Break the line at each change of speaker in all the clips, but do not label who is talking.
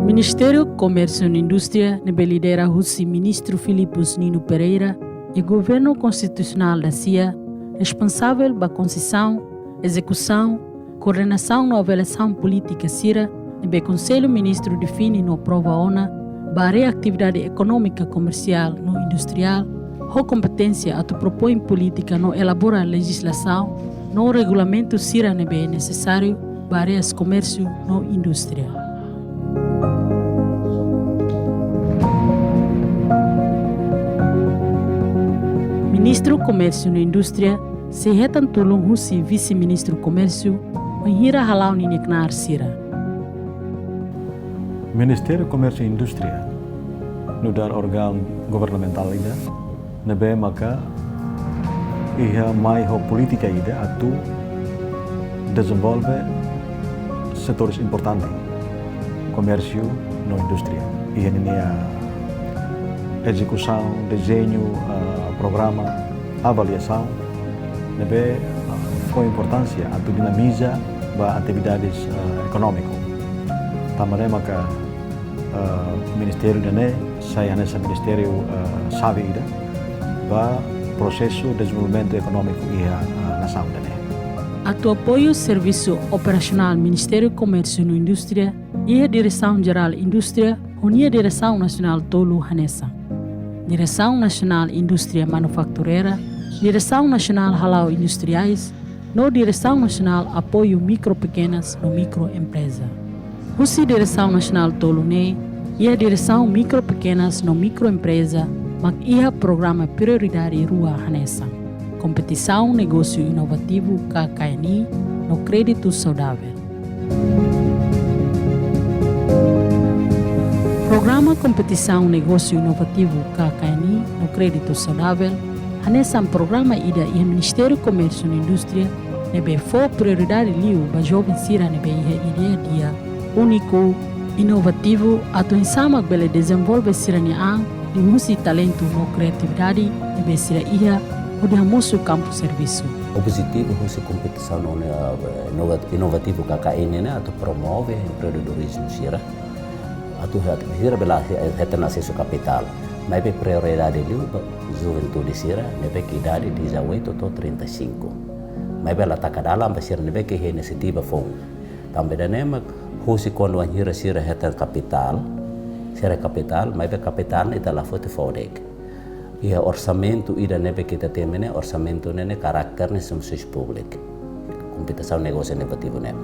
Ministério Comércio e Indústria lidera o ministro Filipos Nino Pereira e Governo Constitucional da CIA, responsável pela concessão, execução, coordenação e avaliação política CIRA, e o Conselho Ministro define no prova ONA, para a atividade econômica, comercial e industrial, a competência a propõe política no elabora legislação, no regulamento CIRA é necessário para as comércio e indústria. Ministro Comércio e Indústria se retantulung husi Vice-Ministro Comércio menghira halau ni neknar sira.
Ministério Comércio e Indústria nudar organ governamental ida nebe maka iha mai ho politika ida atu desenvolve setores importantes comércio no indústria iha ninia execução desenho programa avaliação nebe com importância atu dinamiza ba atividades econômicas tamane maka Ministério dene saya nessa Ministério sabe ida ba processo de desenvolvimento econômico iha nação dene.
Atu apoio Serviço Operacional Ministério Comércio e Indústria e a Direção Geral Indústria unia Direção Nacional Tolu Hanessa. Direção Nacional Indústria Manufatureira, Direção Nacional Halau Industriais, no Direção Nacional Apoio Micro Pequenas no Microempresa. Husi Direção Nacional Tolune e a Direção Micro Pequenas no Microempresa, mas iha Programa Prioridade Rua Hanessa. Competição Negócio Inovativo KKNI no Crédito Saudável. Programa Competição Negócio Inovativo KKNI no Crédito Saudável, Hanessa programa ida e Ministério Comércio e Indústria nebe for prioridade liu ba jovem sira nebe iha ideia dia único, inovativo, atenção a bele desenvolve siranian de usi talento no criatividade nebe sira iha o de hamusu campo serviço.
O positivo é a competição inovativo KKN né, atau promove empreendedorismo sira, atau sira bela heta acesso capital, mas be prioridade liu juventude sira nebe que idade 18 até 35, mas bela takadalam basir nebe que iniciativa fong, também danema husi quando a hira sira heta capital, mas be capital ita la foto fodek. Ia orçamento ida nebe kita temene orçamento nene karakter ne serviços público. Competição negócio inovativo né.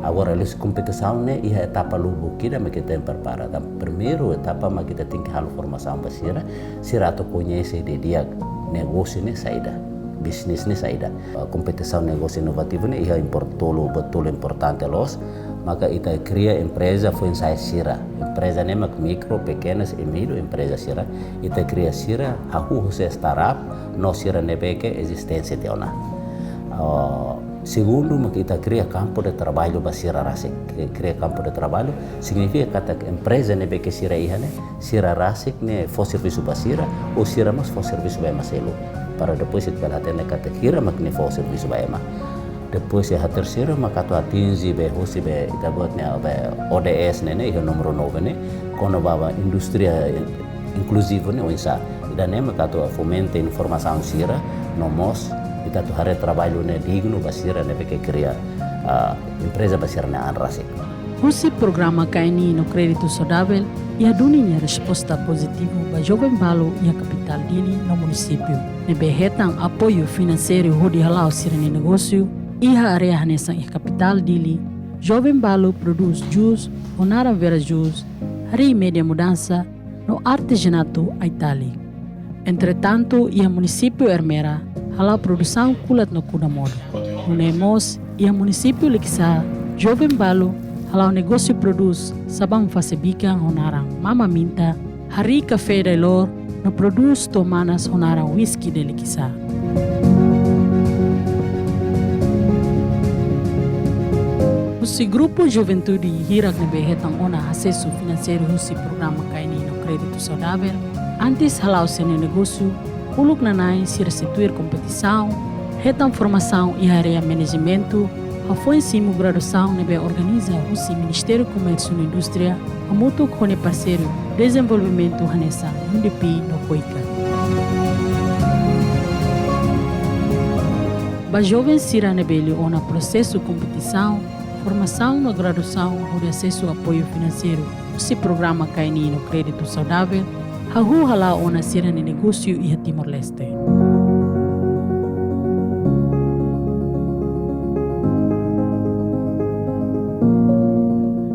Agora lus competição né ia etapa lubu kita me kita prepara. Dan primeiro etapa ma kita tem que hal formação basira, sira to conhece de dia negócio ne saída. Bisnis ne saída. Competição negócio inovativo né ia betul importante los. Maka ita cria empresa foi ensaio sira. Empresa nema micro, pequenas e médio empresa sira. Ita cria sira, aku se startup, no sira nebeke existência de ona. Segundo, maka ita cria campo de trabalho basira rasik. Cria campo de trabalho significa kata empresa nebeke sira ihane, sira rasik ne for serviço basira ou sira mas for serviço ba maselo. Para depois it balatene kata kira mak ne for serviço ba ema. Depois a terceira maka tu atingi be husi be ita buatnya be ODS nene iho nomor 9 ne kono baba industria inclusive ne oisa ida ne maka tu fomenta informação sira nomos ita tu hare trabalho ne digno basira ne be que cria empresa basira ne anrasik.
Husi programa KNI no Crédito Saudável e a dunia resposta positiva para jovem balo e a capital dele no município. Ne be hetang apoio financeiro hodi halau sira ne negócio iha area hanessa e capital dili, jovem balo produz jus, onara vera jus, hari média mudança no artesanato itálico. Entretanto, ia município Ermera, halau produção kulat no kudamodo. No Nemos, ia município Liksa, jovem balo, halau negócio produz sabão fasebica onarang mama minta, hari café de lor, no produz tomanas onarang whisky de Liksa. O Grupo Juventude Hirak nebe hetang ona acesso financeiro husi programa KNI no Crédito Saudável, antes halau sene negócio, uluk nanai se restituir competição, hetang formação e área managimento, foi em cima graduação nebe organiza o Ministério do Comércio e Indústria, a muito com parceiro desenvolvimento hanesa UNDP no Coica. Ba jovens sira nebeli ona processo de competição, formação na graduação ou acesso a apoio financeiro, o programa KNI no crédito saudável, hahu hala ona sira ne negócio e Timor-Leste.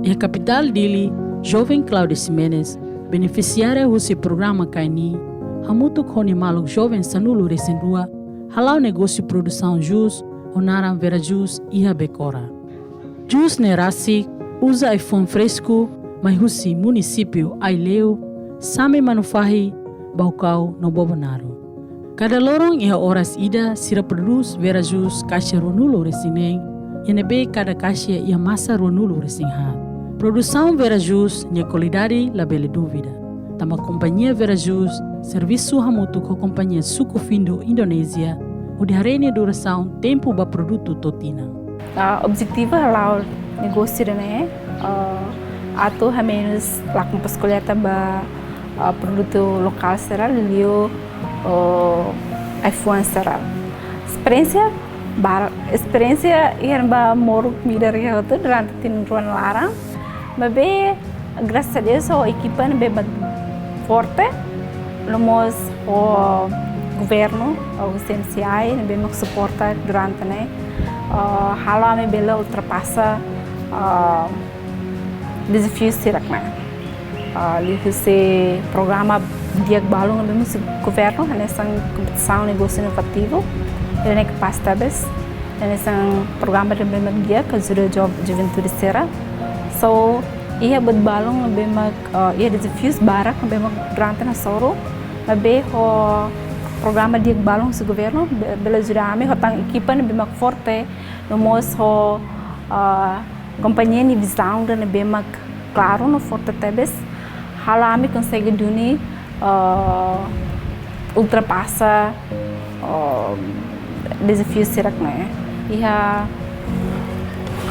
E a capital dele, jovem Cláudia Ximenes, beneficiária do programa KNI, hamuto kone maluk jovem sanulo recém-rua, halau negócio produção jus, onaram vera jus e a becora. Jus nerasi usa iPhone fresco, mas husi município aileu, same manufahi, baucau no Bobonaro. Cada lorong ia horas ida sira produz vera jus caixa ronulo resineng, e nebe cada caixa ia massa ronulo resinghat. Produção vera jus nia qualidade labele dúvida. Tama companhia vera jus, serviço hamutu com companhia Suco Findo Indonésia, o de harene duração tempo ba produto totina.
Objetivo halau negócio né, atau menos lá com pascoleta ba produto local será lio iPhone será. Experiência yang ba moro comida ria tu durante tinruan larang, babe graças a Deus a equipa be forte, lomos o governo, o CMCI, be mak suporta durante né, hala me bela ultrapassa desafios sirakna. Lihat se programa dia balung be mak governo, nessa competição negócio inovativo. Ele que passa tabes, nesse programa de bemak dia que ajuda juventude será. So ia berbalung bemak ia desafios barak bemak durante na soro, be ho programa dia balung se governo bela ajuda ame hotang equipa bemak forte, nomos ho companhia ni visão dan bemak claro no forte tabes, hala ame consegue duni ultrapassa desafios será que não é? E a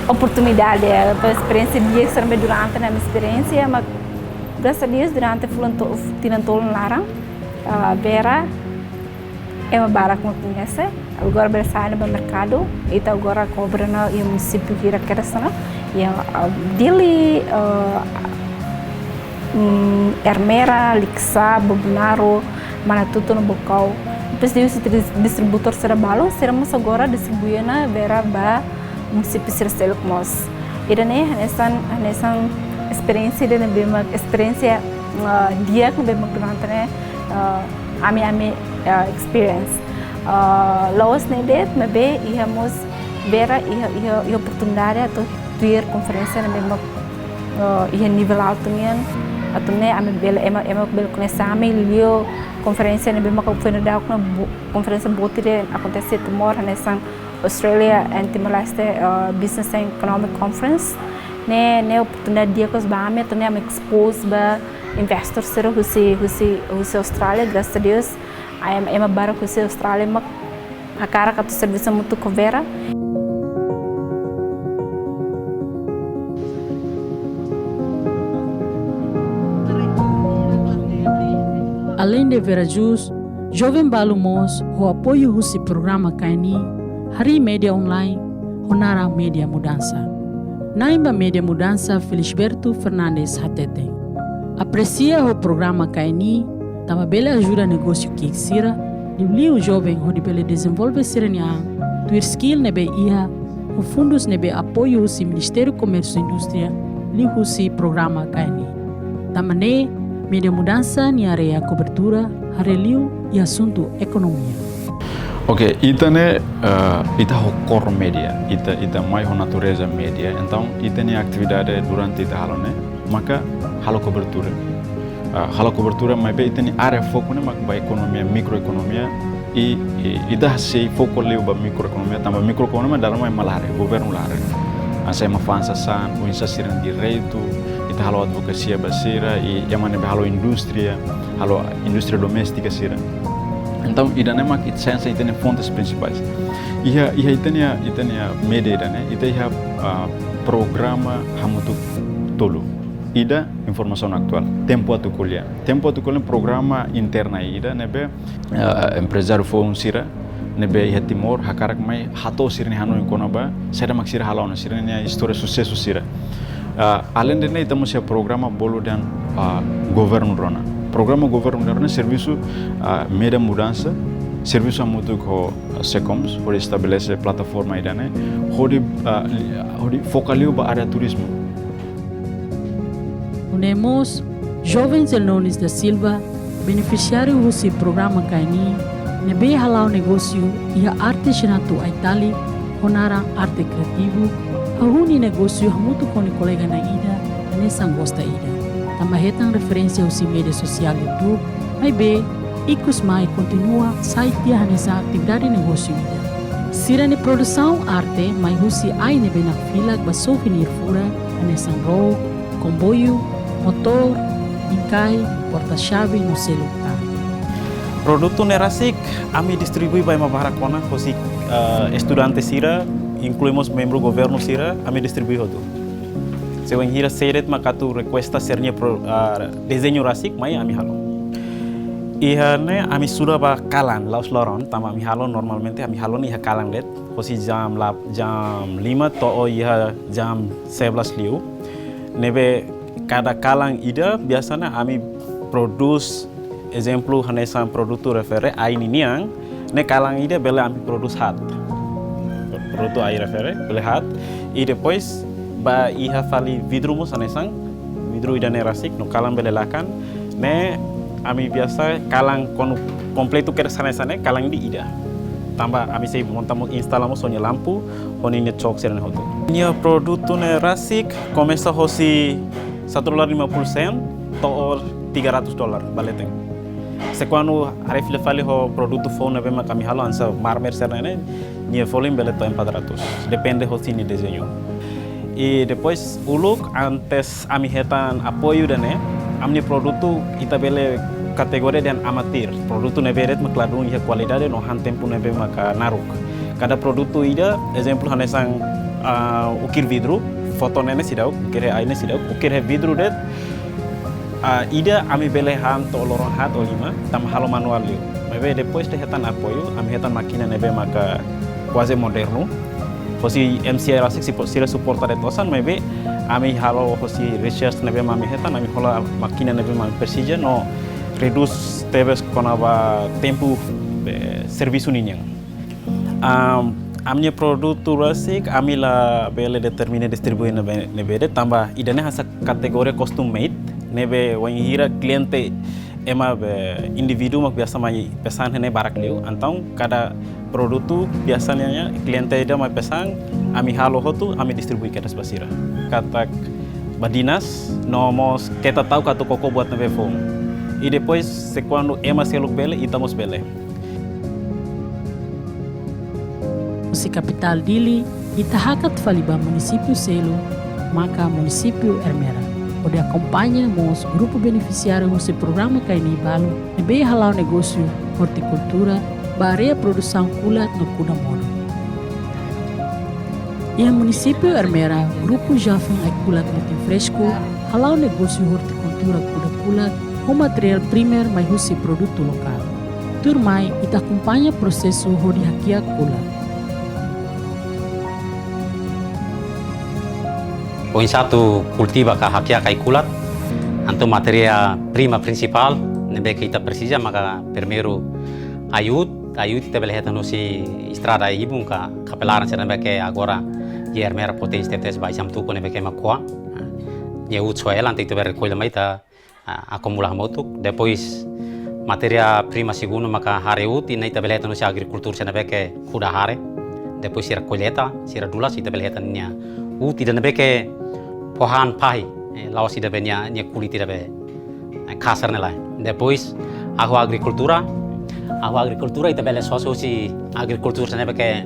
oportunidade, a experiência dia que será durante a minha experiência, mas graças a Deus durante tiran tolong larang, Vera é uma barra que não conhece, agora Vera sai no mercado, e agora cobra no município que era sana, e dili Ermera, Liksa, Bobonaro, Manatuto no Bocau. Depois o distribuidor será balo, seremos agora distribuir na Vera ba município será comos. E daí nessa experiência de bema experiência dia que bema durante né ami experience. Laos nedet mebe ihamos Vera ia oportunidade atau ter conferência na bema ia nível alto nian atau né ami bela ema bela conhece ami lio conferência na bema que foi na conferência botire acontece tomorrow nessa Australia and Timor-Leste Business and Economic Conference ne oportunidade dia que os bahame atau né am expose ba investors será husi Australia graças a Deus ema bara husi Australia mak akara katu serviço muito covera.
Além de Verajus, Jovem Balumos, o apoio do programa KNI, Hari Media Online, Honara Media Mudança. Naimba Media Mudança, Felisberto Fernandes Hatete. Aprecia o programa KNI, também ajuda negócio que exira, e o jovem onde ele desenvolve serenian, tu skill nebe ia, o fundos nebe apoio do Ministério do Comércio e Indústria, li o programa KNI. Também Media Mudança ni area cobertura, hareliu e assunto economia.
Ok, ita ho core media, ita mai ho natureza media, então ita ni atividade durante ita halo ne, maka halo cobertura. Halo cobertura mai be ita ni area foco ne mak ba economia, microeconomia e ita se foco leu ba microeconomia, tamba microeconomia dalam mai malare, governo lare. Asa ma fansa san, o insasiran direito, ita halo advocacia basira e yamane be halo industria domestica sira. Então, idane mak sensa itene fontes principais. Ia itenia media idane, ia programa hamutu tolu. Ida informação atual, tempo atu kuliah programa interna ida nebe empresário foi sira nebe ia timor hakarak mai hato sirni hanu inkonaba seda mak sira halona sirnya história sucesso sira. Além de isso, temos programa bolo dan governo rona. Programa governo rona serviço media mudança, serviço amutu ko Secoms, onde estabelece plataforma idane, onde focaliu ba área turismo.
Unemos jovens Elnones da Silva, beneficiário do programa Kaini, nebe halau negócio e a arte genatu a Itali, honara arte criativo, hahuni negócio hamutu com colega na ida, nessa gosta ida. Tamahetang referência ao mídia social YouTube, mas be, ikus mai continua site dia nessa atividade negócio ida. Sira ni produção arte, mas husi ai nebe na fila ba souvenir fura, nessa row, comboio, motor, bingkai, porta-chave no celular.
Produto Nerasik, kami distribui by Mabarakona, hosi estudante Sira, incluímos membro governo Sira, kami distribui hotu. Se when hira seret makatu requesta sernya desenho Rasik, mai ami halo. Ihane ami sudah ba kalan laus loron, tama ami halo normalmente ami halo ni kalan let, hosi jam 5 to iha jam 11 liu. Nebe kada kalang ida biasanya ami produce exemplo hanesan produto refere aini niang ne kalang ida bele ami produce hat produto ai refere bele hat e depois ba iha fali vidro mus hanesan vidro ida ne Rasik no kalang bele lakan ne ami biasa kalang kompleto ke hanesane kalang di ida tambah ami sei montamos instalamos sonya lampu oni ne chok serane hoto nia produto ne Rasik começa hosi $1.50 to $300 baleteng. Sequando arifle fali ho produto phone bema kami halo ansa marmer sernane nia volume beleto 400 depende ho sini desenho. E depois uluk antes ami hetan apoio dane amni produto itabele kategori dan amatir produto neberet makladun ya qualidade no han tempo nebe maka naruk. Kada produto ida exemplo hanesang ukir vidro foto nene sidau ukir aine sidau ukir vidro det ida ami bele han to loron hat o lima tam halo manual liu mebe depois de hetan apoio ami hetan makina nebe maka quase moderno hosi MCI Rasik sira suporta de tosan mebe ami halo hosi research nebe mami hetan ami hola makina nebe mami persija no reduce tebes konaba tempo serviço ninyang amnya produto Rasik amila bele determine distribui nebe tambah idane hasa kategori custom made nebe wan hira cliente ema individu mak biasa mai pesan hene barak liu antau kada produto biasanya cliente ida mai pesan ami halo hotu ami distribui ke atas basira katak badinas nomos kita tahu katu koko buat nebe phone e depois quando ema seluk bele itamos bele.
Si capital Dili, itahakat faliba município Selo, maka município Ermera, onde acompanhamos grupo beneficiário do programa Kaini Balo, e bem halau negócio horticultura, area produção kulat no Kudamono. E a município Ermera, grupo jovem ai kulat no fresco, halau negócio horticultura kulat, o material primeiro mais o produto local. Turmai, ita acompanha processo de hakia kulat.
Poin satu cultiva ka hakia kai kulat, anto materia prima principal, nebe kita precisa maka primeiro ayud kita beleheta no si estrada ibun ka kapelaran serna beke agora yer mera potens tetes ba jam tu ko nebe ke makwa. Ye utsoela anti to ber koila maita acumular motuk, depois materia prima segundo maka hareut ina ita beleheta no si agricultura serna beke kuda hare. Depois sira colheita, sira dulas ita beleheta nia uti dan beke pohan pai lawas ida benya nia kulit ida be kasar nela depois agricultura ita bele soso si agricultura sana beke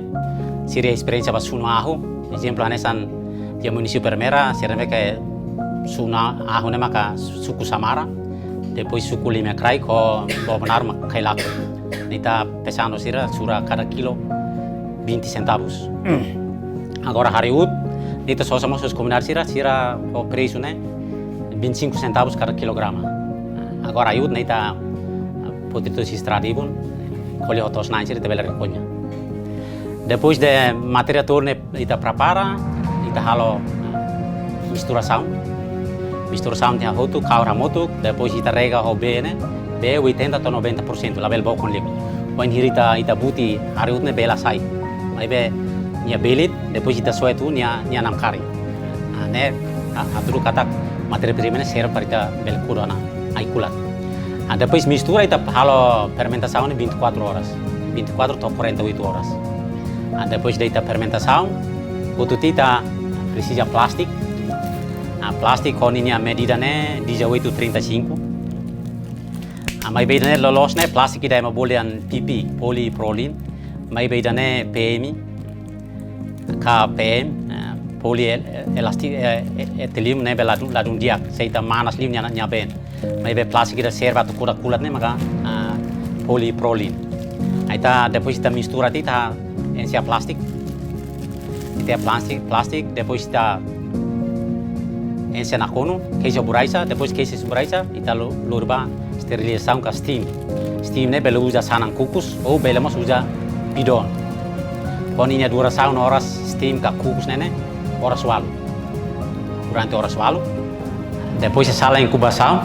siri experiência ba suna ahu exemplo hanesan dia município Ermera sira beke suna ahu ne maka suku Samara depois suku lima krai ko bo benar kai lak Kita pesando sira sura cada kilo 20 centavos. Agora hariut, kita somos os combinar sira o preço né 25 centavos cada quilograma. Agora ayud kita potatos extradibun, colhe hotos nine sira tabela recolha. Depois de matéria toda kita prepara, kita halo misturação tinha hotu, kaura motu, depois kita rega ho bene, be 80 a 90%, label bau con ligo. Poin hirita ita buti hariut ne bela sai. Mai be nia belit, depois kita suetu nia nam kari. Ne aturu katak matéria prima ne serve para ita bel kurana ai kulat. Depois mistura ita halo fermentação ne 24 horas. 24 to 48 horas. Depois da ita fermentação, o tita precisa plástico. Plastik con ini medida ne 1835. Mai beda ne lolos ne plastik ida ma bolian PP polypropylene. Mai beda ne PMI KPM polyelastic ethylene ne bela ladun diak seita manas lim nya ben. Mai be plastik ida serva tu kulat ne maka polypropylene. Aita depois ita mistura tita ensia plastik. Ita plastik depois ita ensia na kono, keisa buraisa, depois keisa buraisa, ita lurba sterilização com steam. Steam ne bela usa sanang kukus ou bela mas usa bidon. Kon ini duração horas steam ka kukus ne horas walu. Durante horas walu, depois a sala incubação.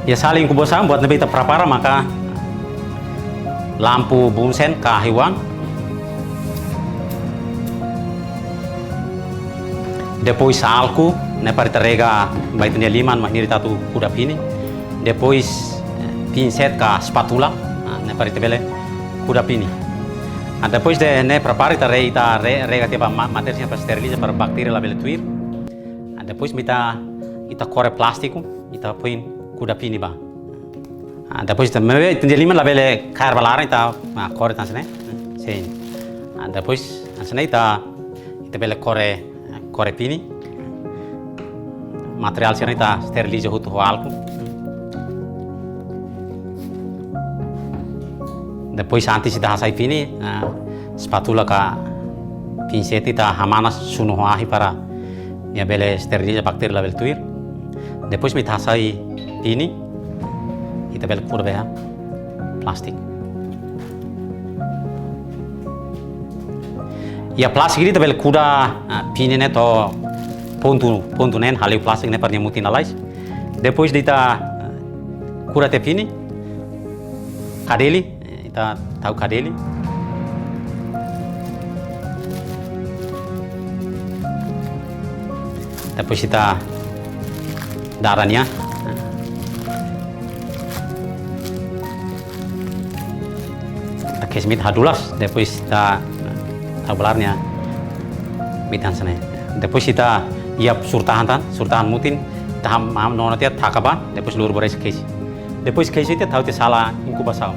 E a sala incubação buat nebe ita prepara maka lampu bunsen ka hewan. Depois álcool, né, para rega vai ter liman mahnir tatu kuda pini. Depois pincet ka spatula, né, para ter kuda pini. Depois de né prepara ita rega tiba matéria para steriliza para bakteri label tuir. Depois ita corre plástico, ita põe kuda pini ba. Depois ita me ter liman label carbalara ita corre tansne, sim. Depois tansne ita bele corre pini. Material sira ita steriliza hutu álcool. Depois antes ita hasai pini, spatula ka pincet ita hamanas sunu ahi para nia bele steriliza bakteri label tuir. Depois ita hasai pini, ita bele kurbe plastik. Ya plastik ita bele kuda pini ne to ponto nen haleu plastik ne par nia mutin alais. Depois dita kura te pini kadeli ita tahu kadeli. Depois ita darahnya. Ita kesmit hadulas. Depois ita tabularnya mitan sana. Depois ita iap surtahan mutin taham nona tia thakaban depois lur borais kesi. Depois kesi tia tahu te sala incubação.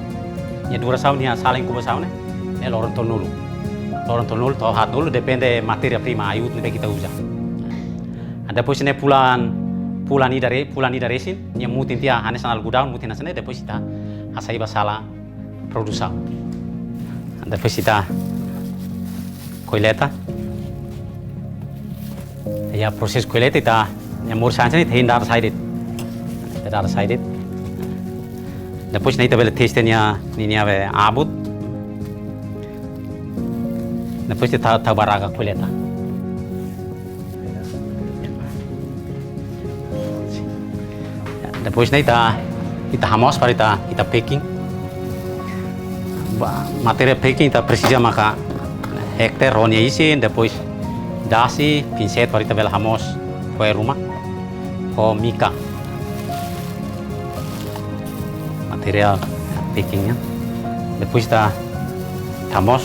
Ya duração nia sala incubação ne loron tonulu to hat dulu depende materia prima ayut ne kita usa. Depois ne pulan idare sin nia mutin tia hanes sanal gudaun mutin asane depois ita asai basala produção. Depois ita colheita. Ya proses colheita ita nia mur sanse ni thein dar sided. Depois ita bele teste nia be abut. Depois ita tabaraga colheita. Depois ita hamos para ita packing. Matéria packing ita precisa maka hektar ronia isin depois dasi pincet para ita bela hamos foi rumah ko mika material packingnya. Depois ita hamos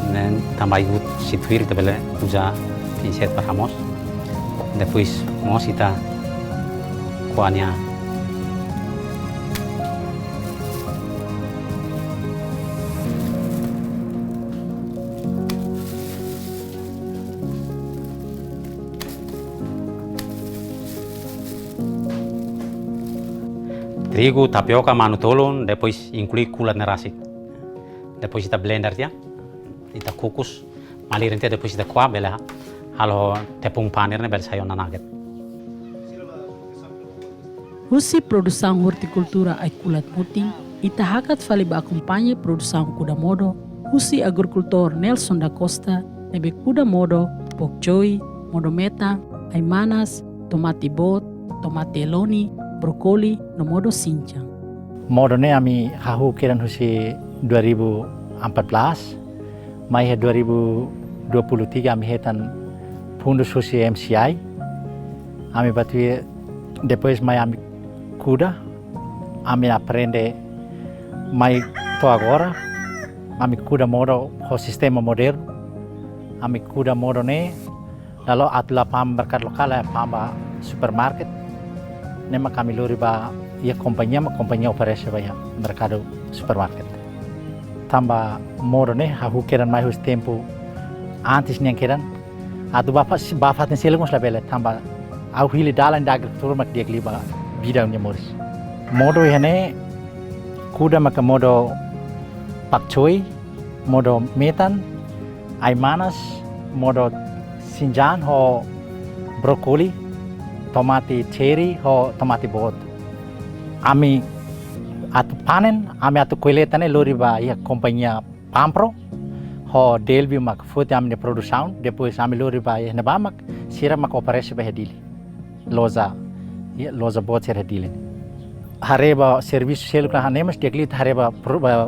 dan tambah ikut situir ita bela usa pincet para hamos. Depois mos ita kuahnya. trigo, tapioca, manutolon, depois inclui kulat nerasik. Depois kita blender dia, kita kukus, malirin dia depois kita kuah bela halo tepung panir ne bel sayo nugget.
Husi produção horticultura ai kulat muting, ita hakat fali ba acompanha produção kuda modo, husi agricultor Nelson da Costa, nebe kuda modo, pok choy, modo meta, ai manas, tomate bot, tomate eloni, brokoli, no modo sincang.
Modo ne ami hahu kiran husi 2014, mai 2023 ami hetan fundus husi MCI, ami batui depois mai ami kuda, ami aprende mai to agora, ami kuda modo ho sistema moderno, ami kuda modo ne, lalu atula pam berkat lokal ya pamba supermarket, nema kami luri ba ia kompanhia operasi ba ya mercado supermarket. Tamba modo ne hahu kiran mai hus tempo antes nem kiran, atu bafa ten selemos la bela tamba au hili dalan da agricultura mak dia kliba bidang nya moris. Modo hene kuda maka modo pakcoy, modo metan, aimanas, modo sinjan ho brokoli, tomate cherry ho tomate bot. Ami atu panen, ami atu koiletane lori ba ia kompanhia Pampro ho Delvio mak fote ami produção, depois ami lori ba ia nabamak sira mak operasi ba hedili. Loza bot sira hedili. Hareba serviço selo na hanemas diakliu hareba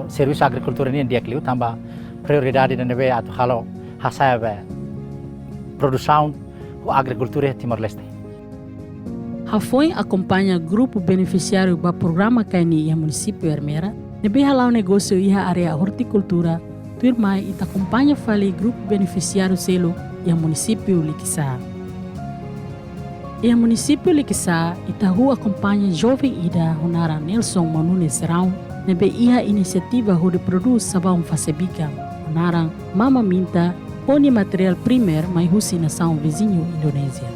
serviço agricultura ni diakliu tamba prioridade na neve atu halo hasaya ba produção o agricultura Timor-Leste.
Hafoi acompanha grupo beneficiário do programa KNI e município Ermera, nebe halau negócio iha area horticultura, turmai ita acompanha fali grupo beneficiário selo e município Liquissá. E município Liquissá ita hu acompanha jovem ida honara Nelson Manunes Serão, nebe iha inisiativa hu de produz sabão fasebika, honara mama minta, poni material primer mai husi nação vizinho Indonésia.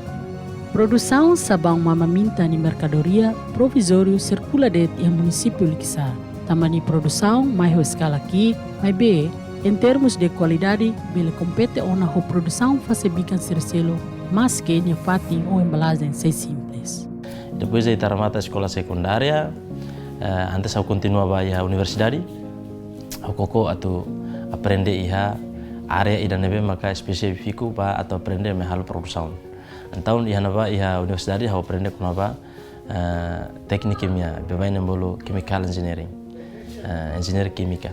Produção sabão mama minta ni mercadoria provisório circula det e município Liquissá. Tamani produção mai ho escala aqui, mai be em termos de qualidade, bele compete ona ho produção fasebikan selo, mas que nya fati ou embalagem sei simples.
Depois de terminar a escola secundária, antes eu continuava a universidade, eu koko atau aprende iha area ida nebe maka spesifiko ba atau aprende mehal produção. Então iha naba iha universidade eu aprende kunaba teknik kimia, bebain embolo chemical engineering, engineer química.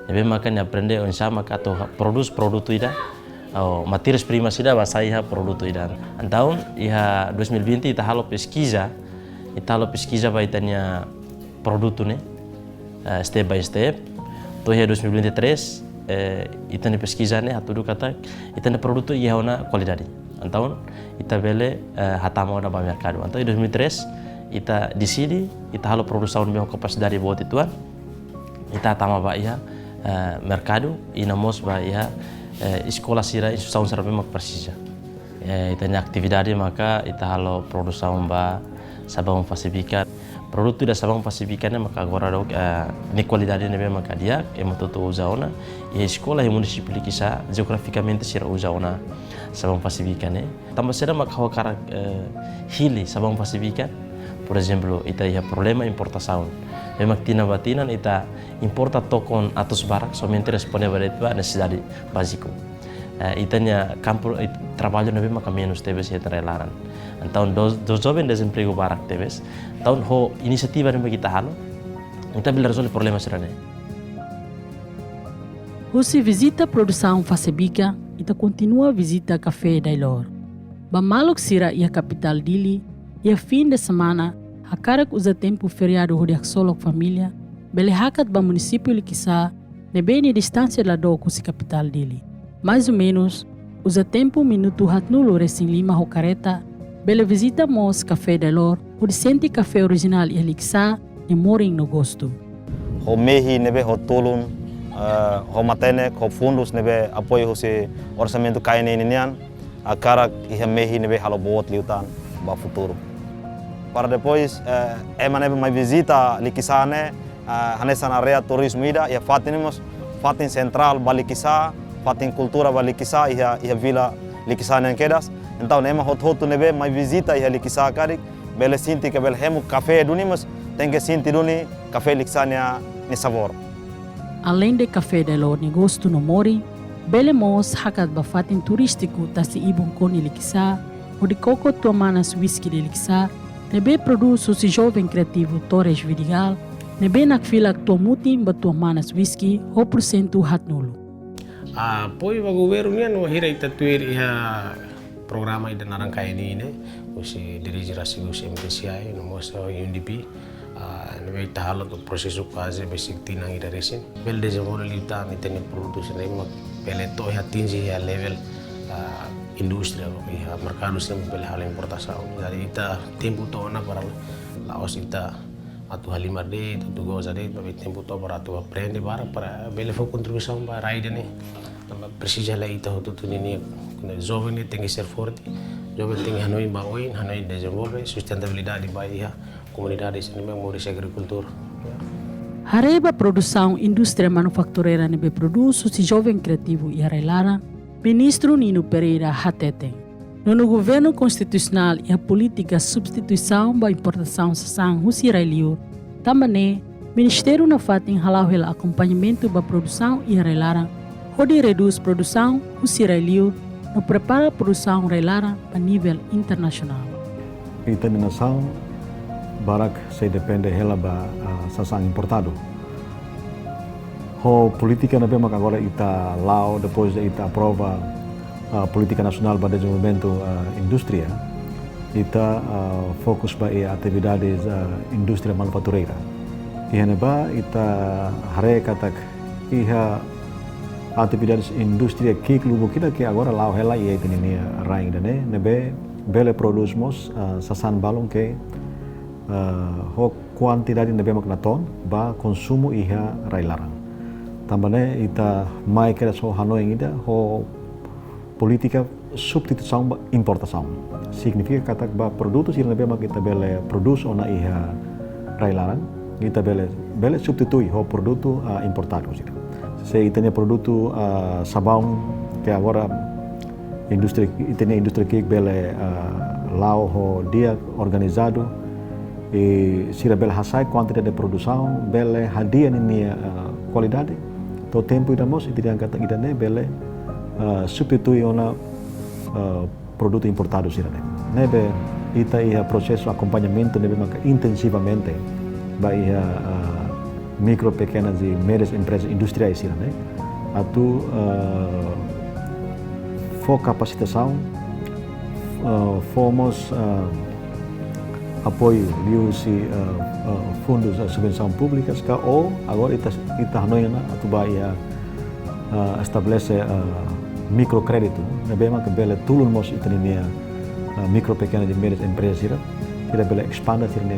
Nebe maka ni aprende onsa maka atau produz produto ida, matérias primas ida bahasa iha produto ida. Então iha 2020 ita halo pesquisa ba itanya produto ne, step by step. To iha 2023 itane pesquisa ne hatudu kata itane produto iha ona qualidade. Então ita bele hatama ona ba mercado. Então em 2003 ita decidi ita halo produção meu capacidade buat ituan ita hatama ba iha mercado inamos ba iha escola sira instituição serve mak precisa. Itanya atividade maka ita halo produção ba sabão falsificat. Produto da sabão falsificat maka agora ni qualidade nebe maka dia emototo usa ona e escola e município Liquissá geograficamente sira usa ona sabão falsificat ne. Tambah sira maka hokara hili sabão falsificat. Por exemplo, ita ia problema importação. Memang tina batinan ita importa tokon atos barak somente responde pada necessidade básico. Itanya campo trabalho nebe maka menos tebes ia terelaran. Então dos jovens desemprego barak tebes. Então ho inisiativa nebe kita halo. Kita bila resolve problema serane.
Você visita a produção Fasebica e continua a visita Café Dailor. Bamalok sira ia capital dili, ia fim de semana, hakarak usa tempo feriado hodiak solok família, bele hakat ba município Liquissá, nebeni distância la do kusi capital dili. Mais ou menos, usa tempo minuto hatnulo resin lima ho careta, bele visita mos Café Dailor, hodi senti café original ia Liquissá, e moring no gosto.
Ho mehi nebe ho tulun, ho matene, ho fundus nebe apoio ho se orçamento KNI nian, akarak iha mehi nebe halo bot liutan ba futuro. para depois nebe mai visita Likisane, hanesan area turismo ida, ia fatinimos fatin central Balikisa, fatin cultura Balikisa, ia vila Likisane yang kedas. Então nema hot nebe mai visita ia Likisa karik, bele sinti ke bele hemu café dunimos, tem que sinti duni café Likisane ni sabor.
Além de café de lo negócio no Mori, bele mos hakat bafatin turístico tasi ibon koni Likisa, o de coco tuamanas whisky de Likisa, nebe produz o jovem criativo Torres Vidigal, nebe nak fila tuamutin batuamanas whisky, 1% hat nulo.
Apoio ao governo no hira itatuir iha programa ida narangkai ini usi dirigi rasi usi MPCI no mosa UNDP nebe tahalo to prosesu quase basic tinang ida resin bel desenvolve lita ni tene production mak pele to iha tinji ya level industria iha mercado sem pele hal importação dari ita tempo to na para laos ita atu halimar de tu goza de babi tempo to para tu aprende para bele fo contribuição para raide ne precisa lá ita tu nini jovem tem que ser forte jovem tem que hanoi baoin hanoi desenvolve sustentabilidade baia comunidade sini memori agricultura.
Hareba produção indústria manufatureira nebe produz o jovem criativo e arrelara ministro Nino Pereira hatete. No governo constitucional e a política substituição da importação sasang husirailiur, também ministério na fatin halau hela acompanhamento da produção e arrelara, onde reduz produção husirailiur, no prepara produção relara a nível internacional.
Ita na nação, barak se depende hela ba sasang importado. Ho política na bema agora ita lao depois de ita aprova política nacional para desenvolvimento indústria, ita fokus ba atividades indústria manufatureira. Iha ba ita hare katak iha atividades indústria kik lubu kita que agora lao hela ia ini raing dane nebe bele produzmos sasan balong ke ho quantidade nebe makna ton ba konsumo iha railarang. Tambane ita mai kera so hanoi ida ho politika substituição ba importação. Significa katak ba produtos yang nebe mak kita bele produz ona iha railarang kita bele substitui ho produto importado sih. Se itanya produto sabão que agora indústria que bele lao ho dia organizado e sira bele hasai quantidade de produção bele hadia ni qualidade to tempo idamos itu yang kata idane bele substitui ona produto importado sira nebe ita ia processo acompanhamento nebe maka intensivamente ba ia micro, pequenas e médias empresas industriais, né? Atu for capacitação, fomos apoio liu-se fundos de subvenção públicas, que ou agora ita hanoina atu baia estabelece microcrédito, né? Bem que bela tulun mos itania micro, pequenas e médias empresas, kita boleh expand sirne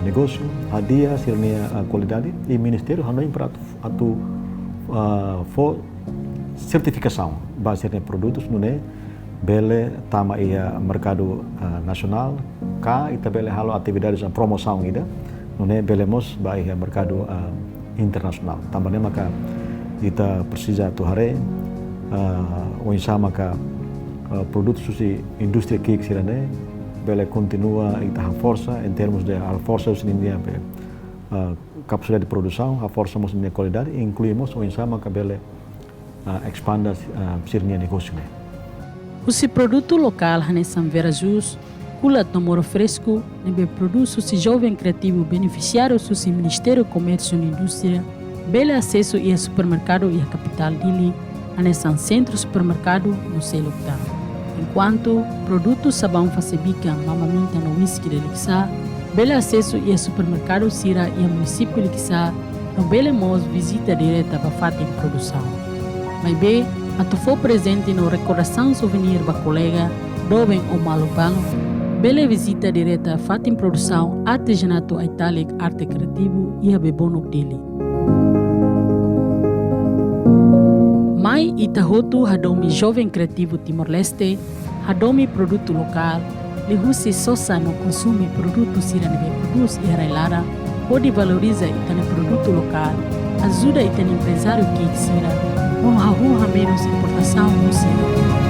negócio, hadia sirne qualidade e ministério hanoi para atu for certificação base sirne produtos nune bele tama ia mercado nasional ka ita bele halo atividades promoção ida nune bele mos ba ia mercado internasional tambane maka ita precisa tu hare o insama ka produtos susi indústria que sirne bele continua ita a força em termos de a força os nindia capacidade de produção a força mos nindia qualidade e incluímos o insama que bele expanda sirnia negócio né.
O produto local hanesan vera jus kulat no moro fresco nebe produz o jovem criativo beneficiário do Ministério do Comércio e Indústria bele acesso a supermercado e a capital dili hanesan centro supermercado no Selokta. Enquanto produtos sabão facebica mamaminta no whisky de Likisa, bele acesso a supermercado Sira e a município de Likisa, no bele mos visita direta para fazer produção. Mas bem, ato for presente no recordação souvenir ba colega, Doven ou Malubalo, bele visita direta a fazer produção artesanato italic arte criativo e a bebono dele. Mai itahotu hadomi jovem criativo Timor-Leste, hadomi produto local, Lihusi sosa no consumi produto sira nebe produz e railada, pode valoriza itane produto local, ajuda itane empresário que sira, honra menos importação no sira.